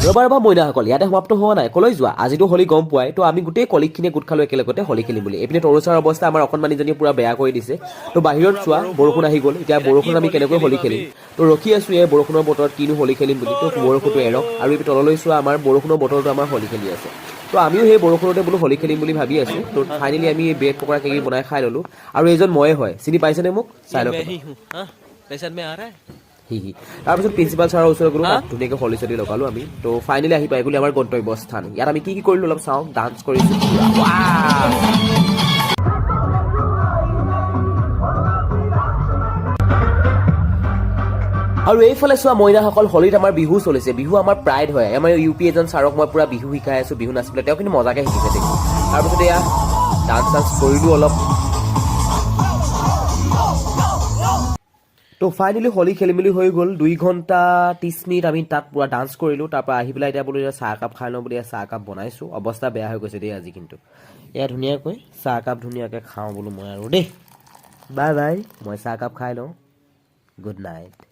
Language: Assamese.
ৰবা মইনাসকল ইয়াতে সমাপ্ত হোৱা নাই কলৈ যোৱা আজিতো হোলী গম পোৱাই তো আমি গোটেই কলিকখিনিয়ে গোট খালো একেলগতে হোলী খেলিম বুলি এইপিনে তৰুচাৰ অৱস্থা আমাৰ অকণমানিজনীয়ে পুৰা বেয়া কৰি দিছে তো বাহিৰত চোৱা বৰষুণ আহি গ'ল এতিয়া বৰষুণ আমি কেনেকৈ হোলী খেলিম তো ৰখি আছো এই বৰষুণৰ বতৰত কিনো হোলী খেলিম বুলি তো বৰষুণটো এৰক আৰু এই তললৈ চোৱা আমাৰ বৰষুণৰ বতৰটো আমাৰ হোলী খেলি আছে তো আমিও সেই বৰষুণতে বোলো হোলী খেলিম বুলি ভাবি আছো তো ফাইনেলি আমি এই ব্ৰেড পকৰা কেক বনাই খাই ল'লো আৰু এইজন ময়ে হয় চিনি পাইছেনে মোক চাই লওক তাৰপিছত প্ৰিন্সিপাল ছাৰৰ ওচৰত গ'লো তাত ধুনীয়াকৈ হলি চলি লগালো আমি তো ফাইনেলি আহি পাই গ'লো আমাৰ গন্তব্যস্থান ইয়াত আমি কি কৰিলো অলপ চাওঁ ডান্স কৰিছো আৰু এইফালে চোৱা মইনাসকল হলিত আমাৰ বিহু চলিছে বিহু আমাৰ প্ৰাইড হয় আমাৰ ইউ পি এজন ছাৰক মই পুৰা বিহু শিকাই আছো বিহু নাচিবলৈ তেওঁ কিন্তু মজাকৈ শিকিছে দেখি তাৰপিছত এয়া ডান্স কৰিলো অলপ তো ফাইনেলি হোলী খেলি মেলি হৈ গ'ল 2 ঘণ্টা 30 মিনিট আমি তাত পুৰা ডান্স কৰিলোঁ তাৰপৰা আহি পেলাই এতিয়া বোলো চাহ একাপ খাই লওঁ বুলি চাহ একাপ বনাইছোঁ অৱস্থা বেয়া হৈ গৈছে দেই আজি কিন্তু এয়া ধুনীয়াকৈ চাহ একাপ ধুনীয়াকৈ খাওঁ বোলো মই আৰু দেই বাই বাই মই চাহ একাপ খাই লওঁ গুড নাইট